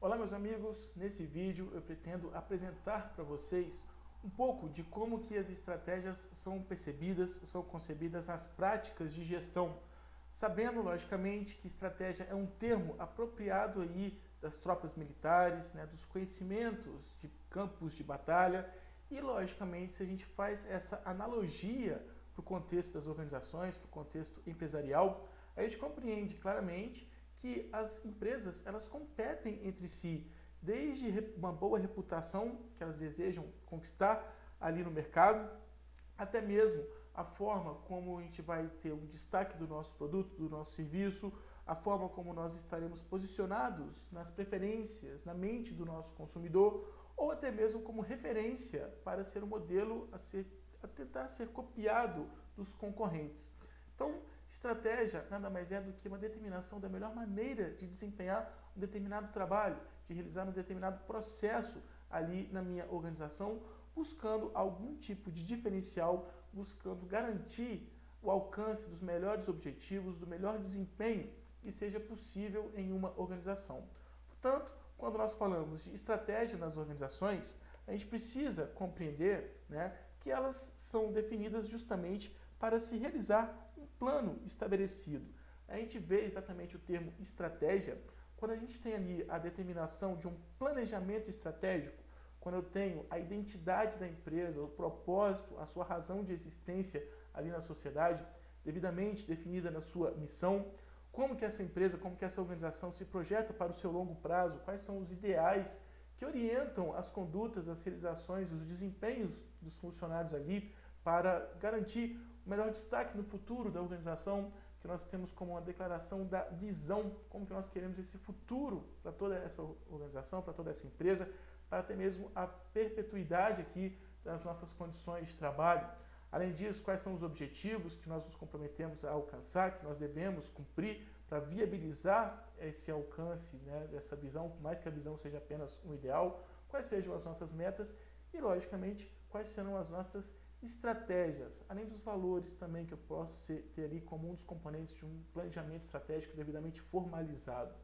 Olá meus amigos, nesse vídeo eu pretendo apresentar para vocês um pouco de como que as estratégias são percebidas, são concebidas nas práticas de gestão, sabendo logicamente que estratégia é um termo apropriado aí das tropas militares, né, dos conhecimentos de campos de batalha e logicamente se a gente faz essa analogia para o contexto das organizações, para o contexto empresarial, a gente compreende claramente que as empresas elas competem entre si, desde uma boa reputação que elas desejam conquistar ali no mercado, até mesmo a forma como a gente vai ter um destaque do nosso produto, do nosso serviço, a forma como nós estaremos posicionados nas preferências, na mente do nosso consumidor, ou até mesmo como referência para ser um modelo a tentar ser copiado dos concorrentes. Então, estratégia nada mais é do que uma determinação da melhor maneira de desempenhar um determinado trabalho, de realizar um determinado processo ali na minha organização, buscando algum tipo de diferencial, buscando garantir o alcance dos melhores objetivos, do melhor desempenho que seja possível em uma organização. Portanto, quando nós falamos de estratégia nas organizações, a gente precisa compreender, né, que elas são definidas justamente para se realizar um plano estabelecido. A gente vê exatamente o termo estratégia quando a gente tem ali a determinação de um planejamento estratégico, quando eu tenho a identidade da empresa, o propósito, a sua razão de existência ali na sociedade, devidamente definida na sua missão, como que essa empresa, como que essa organização se projeta para o seu longo prazo, quais são os ideais que orientam as condutas, as realizações, os desempenhos dos funcionários ali para garantir o melhor destaque no futuro da organização, que nós temos como uma declaração da visão, como que nós queremos esse futuro para toda essa organização, para toda essa empresa, para até mesmo a perpetuidade aqui das nossas condições de trabalho. Além disso, quais são os objetivos que nós nos comprometemos a alcançar, que nós devemos cumprir para viabilizar esse alcance, né, dessa visão, por mais que a visão seja apenas um ideal, quais sejam as nossas metas e, logicamente, quais serão as nossas estratégias, além dos valores também que eu posso ter ali como um dos componentes de um planejamento estratégico devidamente formalizado.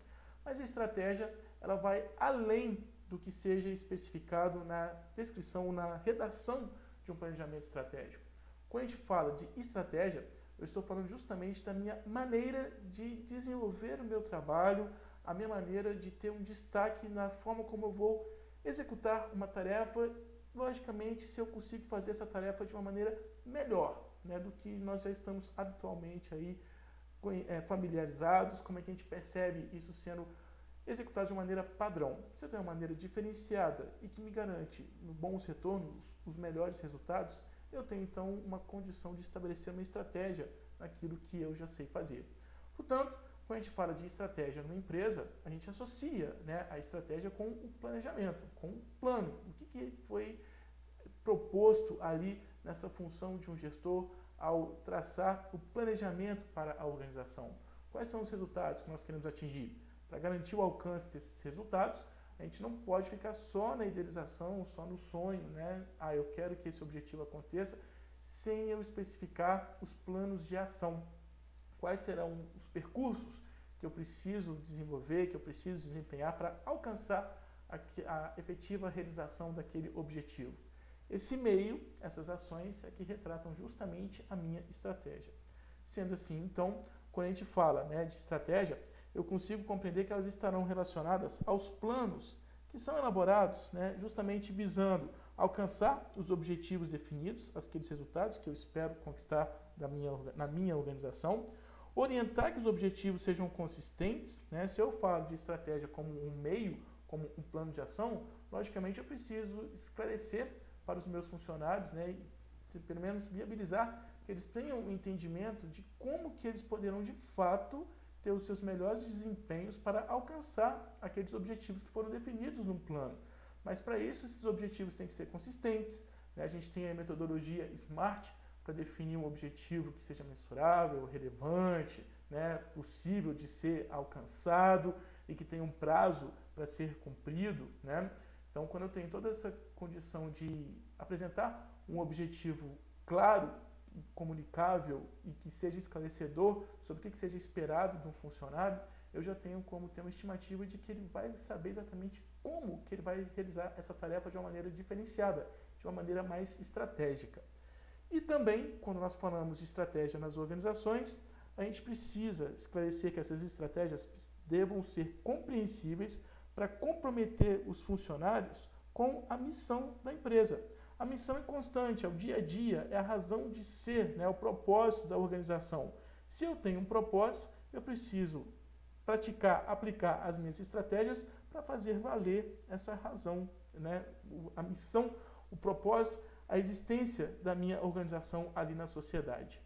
Mas a estratégia ela vai além do que seja especificado na descrição, na redação de um planejamento estratégico. Quando a gente fala de estratégia, eu estou falando justamente da minha maneira de desenvolver o meu trabalho, a minha maneira de ter um destaque na forma como eu vou executar uma tarefa, logicamente, se eu consigo fazer essa tarefa de uma maneira melhor, né, do que nós já estamos habitualmente aí familiarizados, como é que a gente percebe isso sendo executado de uma maneira padrão. Se eu tenho uma maneira diferenciada e que me garante bons retornos, os melhores resultados, eu tenho então uma condição de estabelecer uma estratégia naquilo que eu já sei fazer. Portanto, quando a gente fala de estratégia numa empresa, a gente associa, né, a estratégia com o planejamento, com o plano. O que foi proposto ali nessa função de um gestor ao traçar o planejamento para a organização? Quais são os resultados que nós queremos atingir? Para garantir o alcance desses resultados, a gente não pode ficar só na idealização, só no sonho, né? Ah, eu quero que esse objetivo aconteça, sem eu especificar os planos de ação. Quais serão os percursos que eu preciso desenvolver, que eu preciso desempenhar para alcançar a efetiva realização daquele objetivo. Esse meio, essas ações, é que retratam justamente a minha estratégia. Sendo assim, então, quando a gente fala, né, de estratégia, eu consigo compreender que elas estarão relacionadas aos planos que são elaborados, né, justamente visando alcançar os objetivos definidos, aqueles resultados que eu espero conquistar na minha organização, orientar que os objetivos sejam consistentes, né? Se eu falo de estratégia como um meio, como um plano de ação, logicamente eu preciso esclarecer para os meus funcionários, né, e pelo menos viabilizar que eles tenham um entendimento de como que eles poderão de fato ter os seus melhores desempenhos para alcançar aqueles objetivos que foram definidos no plano. Mas para isso, esses objetivos têm que ser consistentes, né? A gente tem a metodologia SMART para definir um objetivo que seja mensurável, relevante, né, possível de ser alcançado e que tenha um prazo para ser cumprido, né? Então, quando eu tenho toda essa condição de apresentar um objetivo claro, comunicável e que seja esclarecedor sobre o que seja esperado de um funcionário, eu já tenho como ter uma estimativa de que ele vai saber exatamente como que ele vai realizar essa tarefa de uma maneira diferenciada, de uma maneira mais estratégica. E também, quando nós falamos de estratégia nas organizações, a gente precisa esclarecer que essas estratégias devam ser compreensíveis para comprometer os funcionários com a missão da empresa. A missão é constante, é o dia a dia, é a razão de ser, né, o propósito da organização. Se eu tenho um propósito, eu preciso praticar, aplicar as minhas estratégias para fazer valer essa razão, né, a missão, o propósito, a existência da minha organização ali na sociedade.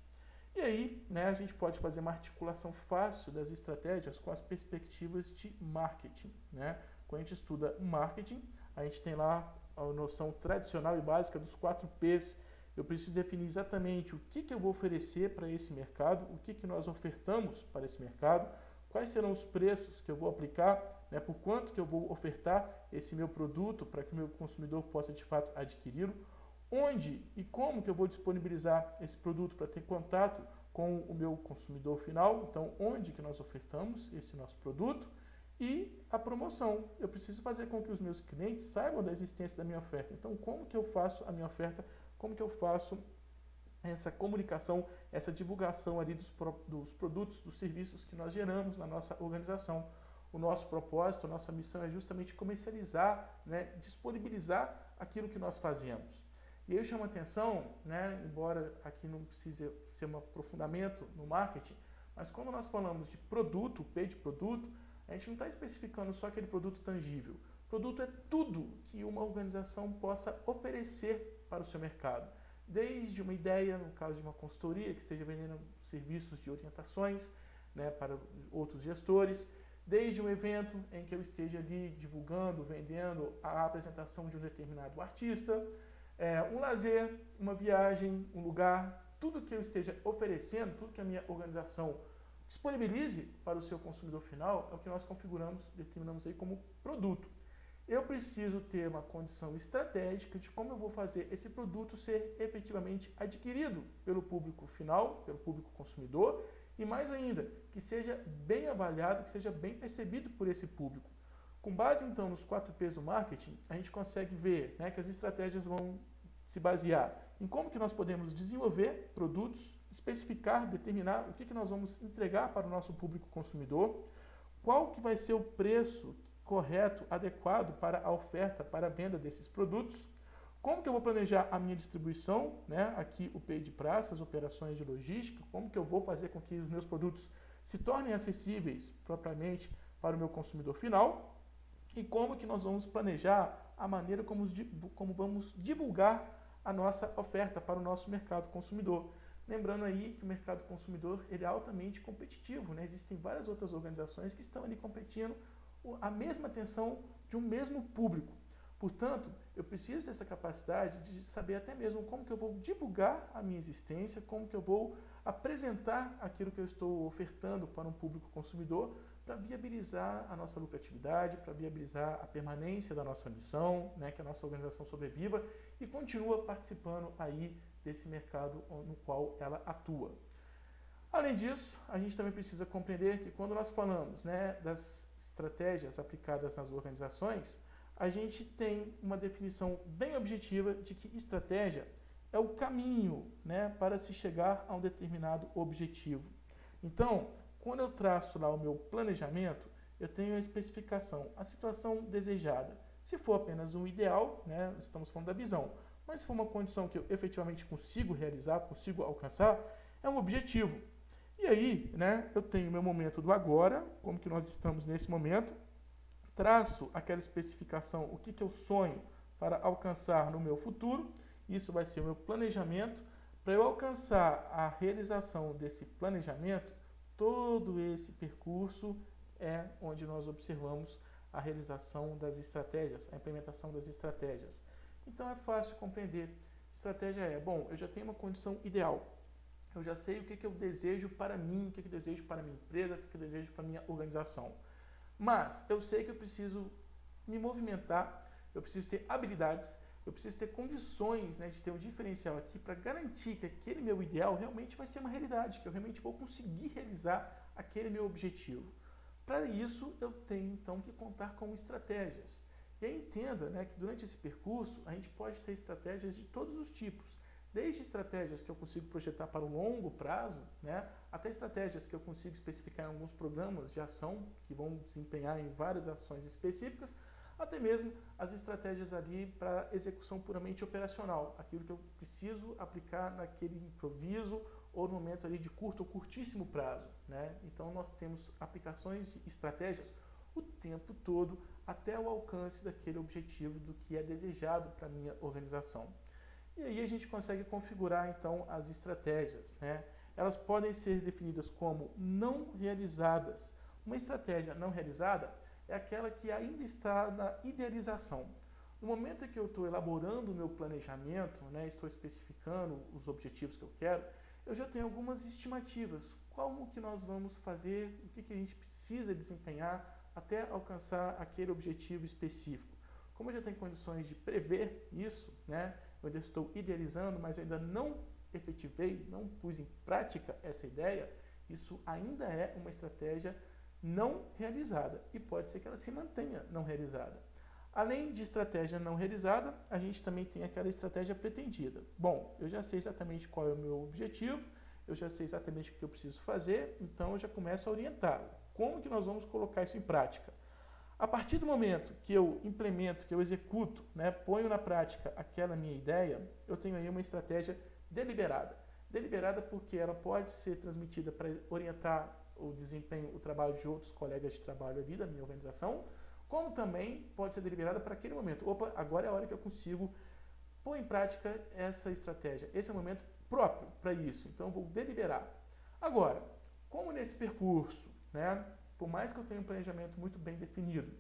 E aí, né, a gente pode fazer uma articulação fácil das estratégias com as perspectivas de marketing, né? Quando a gente estuda marketing, a gente tem lá a noção tradicional e básica dos 4 P's. Eu preciso definir exatamente o que eu vou oferecer para esse mercado, o que nós ofertamos para esse mercado, quais serão os preços que eu vou aplicar, né, por quanto que eu vou ofertar esse meu produto para que o meu consumidor possa de fato adquiri-lo, onde e como que eu vou disponibilizar esse produto para ter contato com o meu consumidor final, então onde que nós ofertamos esse nosso produto, e a promoção. Eu preciso fazer com que os meus clientes saibam da existência da minha oferta. Então, como que eu faço a minha oferta, como que eu faço essa comunicação, essa divulgação ali dos produtos, dos serviços que nós geramos na nossa organização. O nosso propósito, a nossa missão é justamente comercializar, né, disponibilizar aquilo que nós fazemos. E aí eu chamo a atenção, né, embora aqui não precise ser um aprofundamento no marketing, mas quando nós falamos de produto, P de produto, a gente não está especificando só aquele produto tangível. Produto é tudo que uma organização possa oferecer para o seu mercado. Desde uma ideia, no caso de uma consultoria, que esteja vendendo serviços de orientações, né, para outros gestores, desde um evento em que eu esteja ali divulgando, vendendo a apresentação de um determinado artista, um lazer, uma viagem, um lugar, tudo que eu esteja oferecendo, tudo que a minha organização disponibilize para o seu consumidor final, é o que nós configuramos, determinamos aí como produto. Eu preciso ter uma condição estratégica de como eu vou fazer esse produto ser efetivamente adquirido pelo público final, pelo público consumidor, e mais ainda, que seja bem avaliado, que seja bem percebido por esse público. Com base, então, nos 4 P's do marketing, a gente consegue ver, né, que as estratégias vão se basear em como que nós podemos desenvolver produtos, especificar, determinar o que nós vamos entregar para o nosso público consumidor, qual que vai ser o preço correto, adequado para a oferta, para a venda desses produtos, como que eu vou planejar a minha distribuição, né, aqui o P de praças, operações de logística, como que eu vou fazer com que os meus produtos se tornem acessíveis propriamente para o meu consumidor final, e como que nós vamos planejar a maneira como vamos divulgar a nossa oferta para o nosso mercado consumidor. Lembrando aí que o mercado consumidor ele é altamente competitivo, né? Existem várias outras organizações que estão ali competindo a mesma atenção de um mesmo público. Portanto, eu preciso dessa capacidade de saber até mesmo como que eu vou divulgar a minha existência, como que eu vou apresentar aquilo que eu estou ofertando para um público consumidor, para viabilizar a nossa lucratividade, para viabilizar a permanência da nossa missão, né, que a nossa organização sobreviva e continua participando aí desse mercado no qual ela atua. Além disso, a gente também precisa compreender que quando nós falamos, né, das estratégias aplicadas nas organizações, a gente tem uma definição bem objetiva de que estratégia é o caminho, né, para se chegar a um determinado objetivo. Então, quando eu traço lá o meu planejamento, eu tenho a especificação, a situação desejada. Se for apenas um ideal, né, estamos falando da visão, mas se for uma condição que eu efetivamente consigo realizar, consigo alcançar, é um objetivo. E aí, né, eu tenho o meu momento do agora, como que nós estamos nesse momento, traço aquela especificação, o que eu sonho para alcançar no meu futuro, isso vai ser o meu planejamento. Para eu alcançar a realização desse planejamento, todo esse percurso é onde nós observamos a realização das estratégias, a implementação das estratégias. Então é fácil compreender. Estratégia é, bom, eu já tenho uma condição ideal, eu já sei o que eu desejo para mim, o que eu desejo para a minha empresa, o que eu desejo para a minha organização. Mas eu sei que eu preciso me movimentar, eu preciso ter habilidades, eu preciso ter condições, né, de ter um diferencial aqui para garantir que aquele meu ideal realmente vai ser uma realidade, que eu realmente vou conseguir realizar aquele meu objetivo. Para isso, eu tenho então que contar com estratégias. E aí entenda, né, que durante esse percurso a gente pode ter estratégias de todos os tipos, desde estratégias que eu consigo projetar para o longo prazo, né, até estratégias que eu consigo especificar em alguns programas de ação que vão desempenhar em várias ações específicas, até mesmo as estratégias ali para execução puramente operacional, aquilo que eu preciso aplicar naquele improviso ou no momento ali de curto ou curtíssimo prazo, né? Então nós temos aplicações de estratégias o tempo todo até o alcance daquele objetivo do que é desejado para a minha organização. E aí a gente consegue configurar então as estratégias, né? Elas podem ser definidas como não realizadas. Uma estratégia não realizada é aquela que ainda está na idealização. No momento em que eu estou elaborando o meu planejamento, né, estou especificando os objetivos que eu quero, eu já tenho algumas estimativas. Como que nós vamos fazer, o que a gente precisa desempenhar até alcançar aquele objetivo específico. Como eu já tenho condições de prever isso, né, eu ainda estou idealizando, mas eu ainda não efetivei, não pus em prática essa ideia, isso ainda é uma estratégia não realizada e pode ser que ela se mantenha não realizada. Além de estratégia não realizada, a gente também tem aquela estratégia pretendida. Bom, eu já sei exatamente qual é o meu objetivo, eu já sei exatamente o que eu preciso fazer, então eu já começo a orientar. Como que nós vamos colocar isso em prática? A partir do momento que eu implemento, que eu executo, né, ponho na prática aquela minha ideia, eu tenho aí uma estratégia deliberada. Deliberada porque ela pode ser transmitida para orientar o desempenho, o trabalho de outros colegas de trabalho ali da minha organização, como também pode ser deliberada para aquele momento. Opa, agora é a hora que eu consigo pôr em prática essa estratégia. Esse é o momento próprio para isso, então eu vou deliberar. Agora, como nesse percurso, né, por mais que eu tenha um planejamento muito bem definido,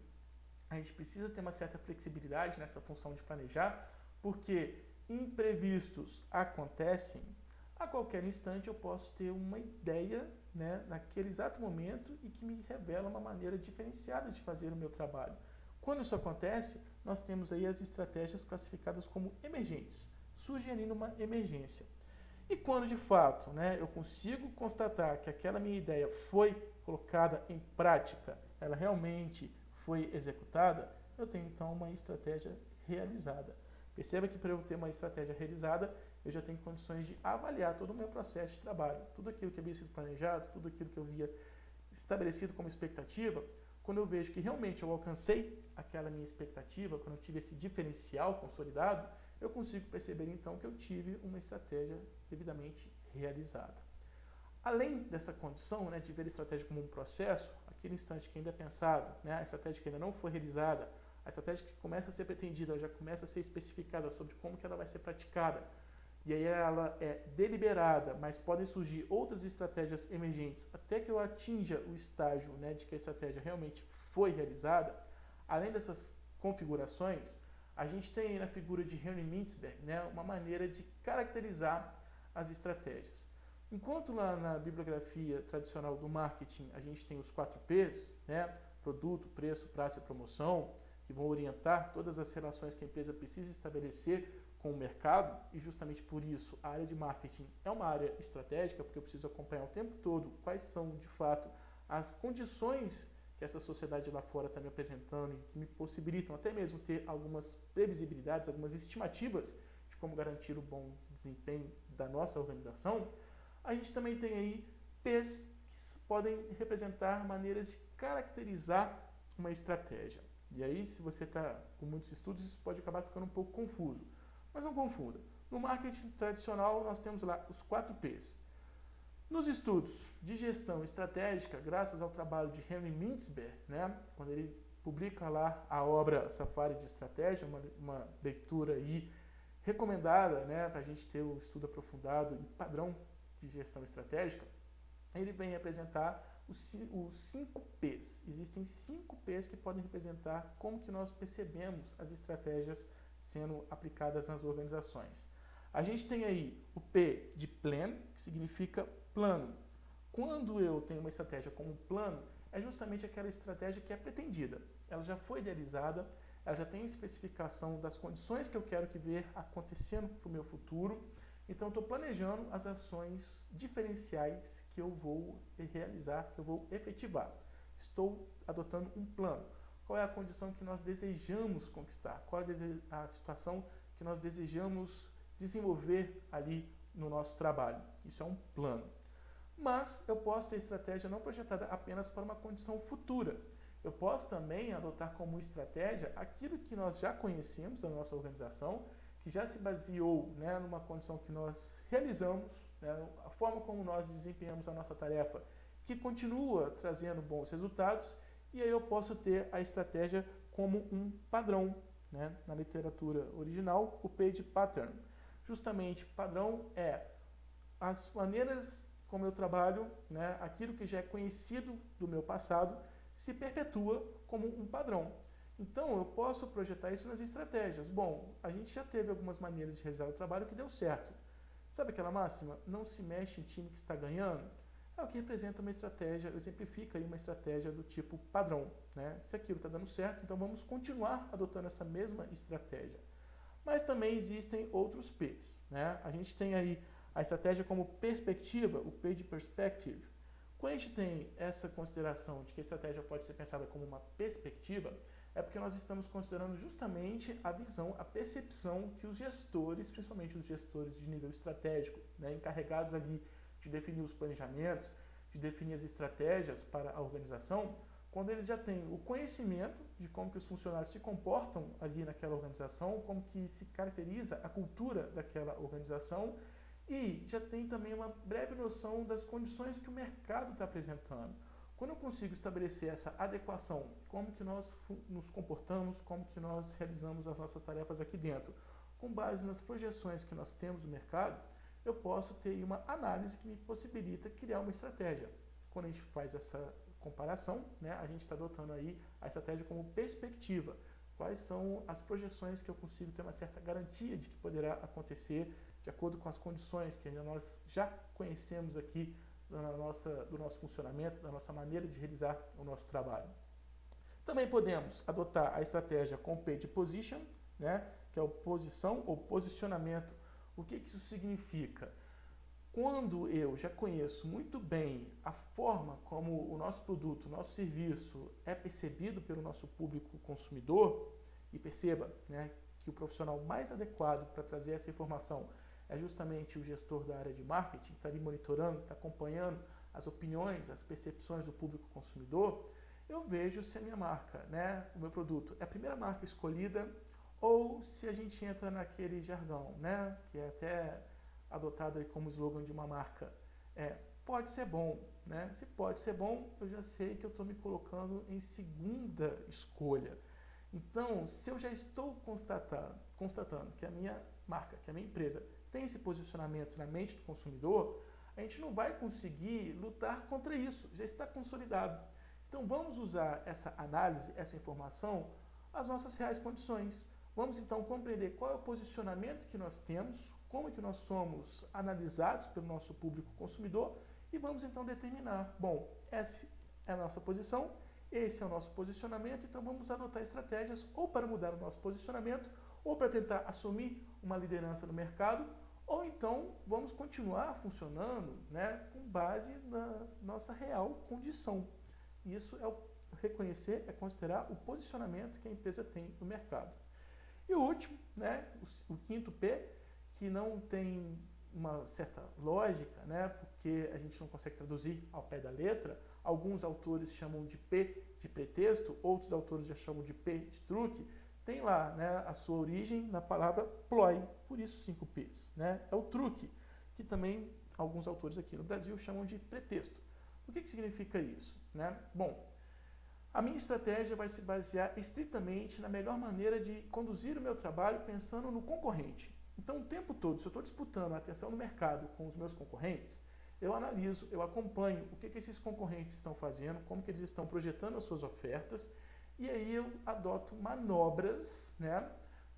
a gente precisa ter uma certa flexibilidade nessa função de planejar, porque imprevistos acontecem, a qualquer instante eu posso ter uma ideia, né, naquele exato momento e que me revela uma maneira diferenciada de fazer o meu trabalho. Quando isso acontece, nós temos aí as estratégias classificadas como emergentes, sugerindo uma emergência. E quando de fato, né, eu consigo constatar que aquela minha ideia foi colocada em prática, ela realmente foi executada, eu tenho então uma estratégia realizada. Perceba que para eu ter uma estratégia realizada, eu já tenho condições de avaliar todo o meu processo de trabalho, tudo aquilo que havia sido planejado, tudo aquilo que eu havia estabelecido como expectativa. Quando eu vejo que realmente eu alcancei aquela minha expectativa, quando eu tive esse diferencial consolidado, eu consigo perceber então que eu tive uma estratégia devidamente realizada. Além dessa condição, né, de ver a estratégia como um processo, aquele instante que ainda é pensado, né, a estratégia que ainda não foi realizada, a estratégia que começa a ser pretendida, ela já começa a ser especificada sobre como que ela vai ser praticada, e aí ela é deliberada, mas podem surgir outras estratégias emergentes até que eu atinja o estágio, né, de que a estratégia realmente foi realizada. Além dessas configurações, a gente tem aí na figura de Henry Mintzberg, né, uma maneira de caracterizar as estratégias. Enquanto lá na bibliografia tradicional do marketing a gente tem os 4 P's, né, produto, preço, prazo e promoção, que vão orientar todas as relações que a empresa precisa estabelecer com o mercado, e justamente por isso a área de marketing é uma área estratégica, porque eu preciso acompanhar o tempo todo quais são de fato as condições que essa sociedade lá fora está me apresentando e que me possibilitam até mesmo ter algumas previsibilidades, algumas estimativas de como garantir o bom desempenho da nossa organização. A gente também tem aí P's que podem representar maneiras de caracterizar uma estratégia. E aí, se você está com muitos estudos, isso pode acabar ficando um pouco confuso. Mas não confunda. No marketing tradicional, nós temos lá os 4 P's. Nos estudos de gestão estratégica, graças ao trabalho de Henry Mintzberg, né, quando ele publica lá a obra Safari de Estratégia, uma leitura aí recomendada, né, para a gente ter um estudo aprofundado e padrão de gestão estratégica, ele vem apresentar os 5 P's. Existem 5 P's que podem representar como que nós percebemos as estratégias sendo aplicadas nas organizações. A gente tem aí o P de plan, que significa plano. Quando eu tenho uma estratégia como plano, é justamente aquela estratégia que é pretendida. Ela já foi idealizada, ela já tem a especificação das condições que eu quero que ver acontecendo para o meu futuro. Então, eu estou planejando as ações diferenciais que eu vou realizar, que eu vou efetivar. estou adotando um plano. Qual é a condição que nós desejamos conquistar? Qual é a situação que nós desejamos desenvolver ali no nosso trabalho? Isso é um plano. Mas eu posso ter estratégia não projetada apenas para uma condição futura. Eu posso também adotar como estratégia aquilo que nós já conhecemos da nossa organização, que já se baseou, né, numa condição que nós realizamos, né, a forma como nós desempenhamos a nossa tarefa, que continua trazendo bons resultados, e aí eu posso ter a estratégia como um padrão, né, na literatura original, o page pattern. Justamente, padrão é as maneiras como eu trabalho, né, aquilo que já é conhecido do meu passado, se perpetua como um padrão. Então, eu posso projetar isso nas estratégias. Bom, a gente já teve algumas maneiras de realizar o trabalho que deu certo. Sabe aquela máxima? Não se mexe em time que está ganhando? É o que representa uma estratégia, exemplifica aí uma estratégia do tipo padrão, né? Se aquilo está dando certo, então vamos continuar adotando essa mesma estratégia. Mas também existem outros P's, né? A gente tem aí a estratégia como perspectiva, o P de perspective. Quando a gente tem essa consideração de que a estratégia pode ser pensada como uma perspectiva, é porque nós estamos considerando justamente a visão, a percepção que os gestores, principalmente os gestores de nível estratégico, né, encarregados ali de definir os planejamentos, de definir as estratégias para a organização, quando eles já têm o conhecimento de como que os funcionários se comportam ali naquela organização, como que se caracteriza a cultura daquela organização, e já tem também uma breve noção das condições que o mercado está apresentando. Quando eu consigo estabelecer essa adequação, como que nós nos comportamos, como que nós realizamos as nossas tarefas aqui dentro, com base nas projeções que nós temos do mercado, eu posso ter uma análise que me possibilita criar uma estratégia. Quando a gente faz essa comparação, né, a gente está adotando aí a estratégia como perspectiva. Quais são as projeções que eu consigo ter uma certa garantia de que poderá acontecer de acordo com as condições que nós já conhecemos aqui do nosso funcionamento, da nossa maneira de realizar o nosso trabalho. Também podemos adotar a estratégia com P de position, né, que é a posição ou posicionamento. O que isso significa? Quando eu já conheço muito bem a forma como o nosso produto, o nosso serviço é percebido pelo nosso público consumidor, e perceba, né, que o profissional mais adequado para trazer essa informação é justamente o gestor da área de marketing, que está ali monitorando, está acompanhando as opiniões, as percepções do público consumidor, eu vejo se a minha marca, né, o meu produto, é a primeira marca escolhida ou se a gente entra naquele jargão, né, que é até adotado aí como slogan de uma marca, pode ser bom, né? Se pode ser bom, eu já sei que eu estou me colocando em segunda escolha. Então, se eu já estou constatando que a minha marca, que a minha empresa tem esse posicionamento na mente do consumidor, a gente não vai conseguir lutar contra isso, já está consolidado. Então, vamos usar essa análise, essa informação, as nossas reais condições. Vamos então compreender qual é o posicionamento que nós temos, como é que nós somos analisados pelo nosso público consumidor e vamos então determinar, bom, essa é a nossa posição, esse é o nosso posicionamento, então vamos adotar estratégias ou para mudar o nosso posicionamento ou para tentar assumir uma liderança no mercado ou então vamos continuar funcionando, né, com base na nossa real condição. Isso é reconhecer, é considerar o posicionamento que a empresa tem no mercado. E o último, né, o quinto P, que não tem uma certa lógica, né, porque a gente não consegue traduzir ao pé da letra. Alguns autores chamam de P de pretexto, outros autores já chamam de P de truque. Tem lá, né, a sua origem na palavra ploy, por isso 5 P's. Né? É o truque, que também alguns autores aqui no Brasil chamam de pretexto. O que significa isso? Né? Bom, a minha estratégia vai se basear estritamente na melhor maneira de conduzir o meu trabalho pensando no concorrente. Então, o tempo todo, se eu estou disputando a atenção no mercado com os meus concorrentes, eu analiso, eu acompanho o que esses concorrentes estão fazendo, como que eles estão projetando as suas ofertas, e aí eu adoto manobras, né,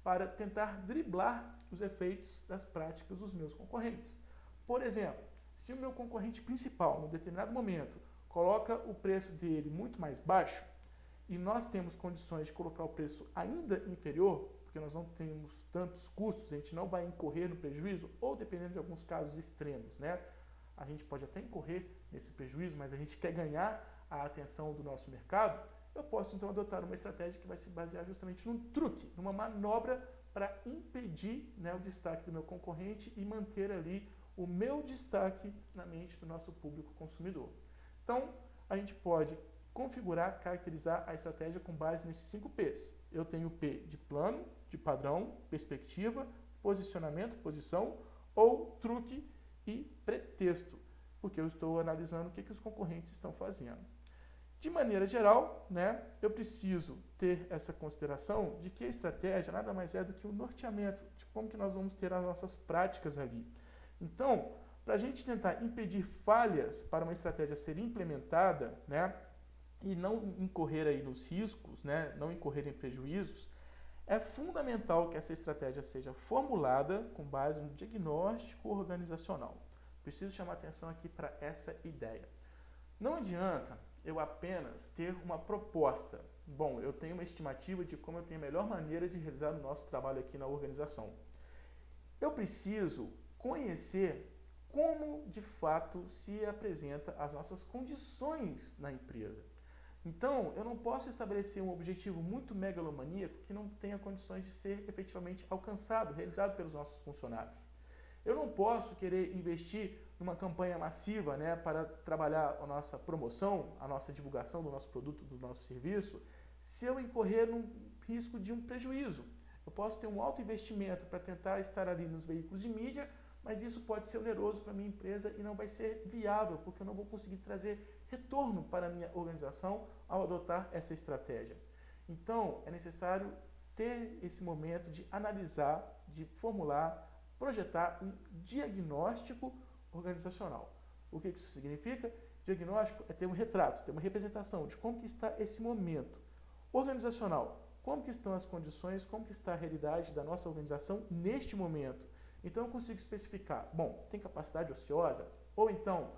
para tentar driblar os efeitos das práticas dos meus concorrentes. Por exemplo, se o meu concorrente principal, num determinado momento, coloca o preço dele muito mais baixo e nós temos condições de colocar o preço ainda inferior, porque nós não temos tantos custos, a gente não vai incorrer no prejuízo, ou dependendo de alguns casos extremos, né? A gente pode até incorrer nesse prejuízo, mas a gente quer ganhar a atenção do nosso mercado, eu posso então adotar uma estratégia que vai se basear justamente num truque, numa manobra para impedir, né, o destaque do meu concorrente e manter ali o meu destaque na mente do nosso público consumidor. Então, a gente pode configurar, caracterizar a estratégia com base nesses 5 P's. Eu tenho o P de plano, de padrão, perspectiva, posicionamento, posição, ou truque e pretexto, porque eu estou analisando o que os concorrentes estão fazendo. De maneira geral, né, eu preciso ter essa consideração de que a estratégia nada mais é do que um norteamento de como que nós vamos ter as nossas práticas ali. Então, para a gente tentar impedir falhas para uma estratégia ser implementada, né, e não incorrer aí nos riscos, né, não incorrer em prejuízos, é fundamental que essa estratégia seja formulada com base no diagnóstico organizacional. Preciso chamar atenção aqui para essa ideia. Não adianta eu apenas ter uma proposta. Bom, eu tenho uma estimativa de como eu tenho a melhor maneira de realizar o nosso trabalho aqui na organização. Eu preciso conhecer como de fato se apresenta as nossas condições na empresa. Então, eu não posso estabelecer um objetivo muito megalomaníaco que não tenha condições de ser efetivamente alcançado, realizado pelos nossos funcionários. Eu não posso querer investir numa campanha massiva, né, para trabalhar a nossa promoção, a nossa divulgação do nosso produto, do nosso serviço, se eu incorrer num risco de um prejuízo. Eu posso ter um alto investimento para tentar estar ali nos veículos de mídia, mas isso pode ser oneroso para a minha empresa e não vai ser viável, porque eu não vou conseguir trazer retorno para a minha organização ao adotar essa estratégia. Então, é necessário ter esse momento de analisar, de formular, projetar um diagnóstico organizacional. O que isso significa? Diagnóstico é ter um retrato, ter uma representação de como que está esse momento. Organizacional, como que estão as condições, como que está a realidade da nossa organização neste momento. Então eu consigo especificar, bom, tem capacidade ociosa? Ou então,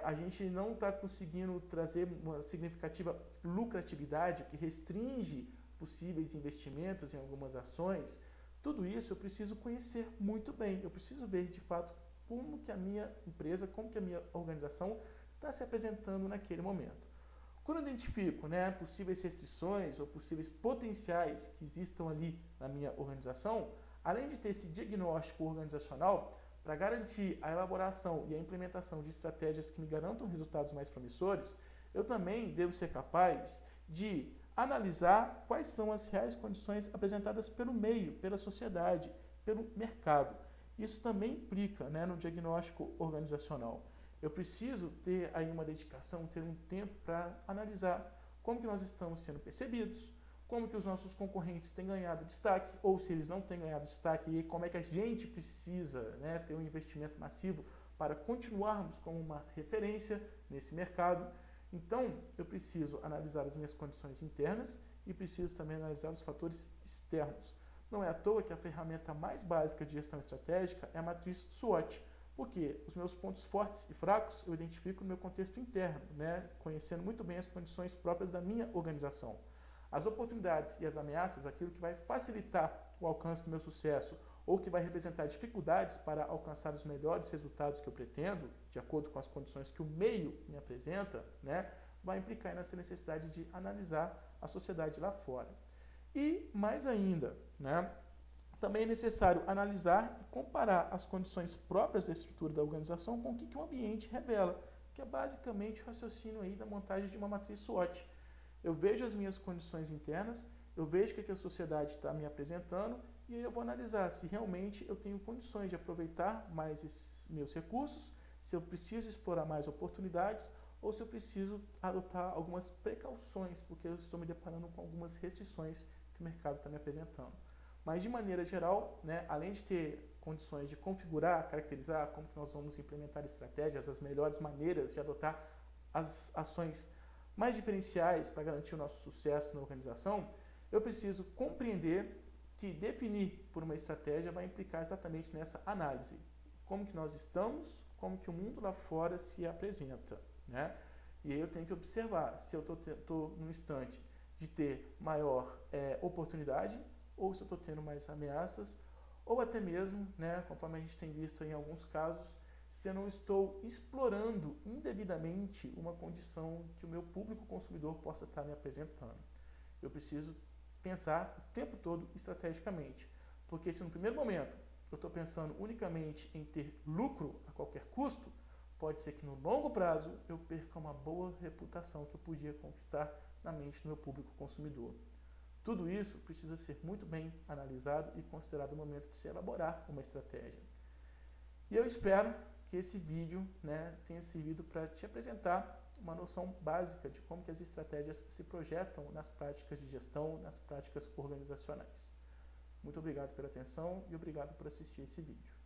a gente não está conseguindo trazer uma significativa lucratividade que restringe possíveis investimentos em algumas ações. Tudo isso eu preciso conhecer muito bem, eu preciso ver de fato como que a minha empresa, como que a minha organização está se apresentando naquele momento. Quando eu identifico, né, possíveis restrições ou possíveis potenciais que existam ali na minha organização, além de ter esse diagnóstico organizacional, para garantir a elaboração e a implementação de estratégias que me garantam resultados mais promissores, eu também devo ser capaz de analisar quais são as reais condições apresentadas pelo meio, pela sociedade, pelo mercado. Isso também implica, né, no diagnóstico organizacional. Eu preciso ter aí uma dedicação, ter um tempo para analisar como que nós estamos sendo percebidos, como que os nossos concorrentes têm ganhado destaque, ou se eles não têm ganhado destaque, e como é que a gente precisa, né, ter um investimento massivo para continuarmos como uma referência nesse mercado. Então, eu preciso analisar as minhas condições internas e preciso também analisar os fatores externos. Não é à toa que a ferramenta mais básica de gestão estratégica é a matriz SWOT, porque os meus pontos fortes e fracos eu identifico no meu contexto interno, né, conhecendo muito bem as condições próprias da minha organização. As oportunidades e as ameaças, aquilo que vai facilitar o alcance do meu sucesso ou que vai representar dificuldades para alcançar os melhores resultados que eu pretendo, de acordo com as condições que o meio me apresenta, né, vai implicar nessa necessidade de analisar a sociedade lá fora. E mais ainda, né, também é necessário analisar e comparar as condições próprias da estrutura da organização com o que o ambiente revela, que é basicamente o raciocínio aí da montagem de uma matriz SWOT. Eu vejo as minhas condições internas, eu vejo o que a sociedade está me apresentando e aí eu vou analisar se realmente eu tenho condições de aproveitar mais esses meus recursos, se eu preciso explorar mais oportunidades ou se eu preciso adotar algumas precauções, porque eu estou me deparando com algumas restrições que o mercado está me apresentando. Mas, de maneira geral, né, além de ter condições de configurar, caracterizar como que nós vamos implementar estratégias, as melhores maneiras de adotar as ações mais diferenciais para garantir o nosso sucesso na organização, eu preciso compreender que definir por uma estratégia vai implicar exatamente nessa análise. Como que nós estamos, como que o mundo lá fora se apresenta, né? E aí eu tenho que observar se eu estou num instante de ter maior oportunidade ou se eu estou tendo mais ameaças, ou até mesmo, né, conforme a gente tem visto em alguns casos, se eu não estou explorando indevidamente uma condição que o meu público consumidor possa estar me apresentando. Eu preciso pensar o tempo todo estrategicamente, porque se no primeiro momento eu estou pensando unicamente em ter lucro a qualquer custo, pode ser que no longo prazo eu perca uma boa reputação que eu podia conquistar na mente do meu público consumidor. Tudo isso precisa ser muito bem analisado e considerado no momento de se elaborar uma estratégia. E eu espero que esse vídeo, tenha servido para te apresentar uma noção básica de como que as estratégias se projetam nas práticas de gestão, nas práticas organizacionais. Muito obrigado pela atenção e obrigado por assistir esse vídeo.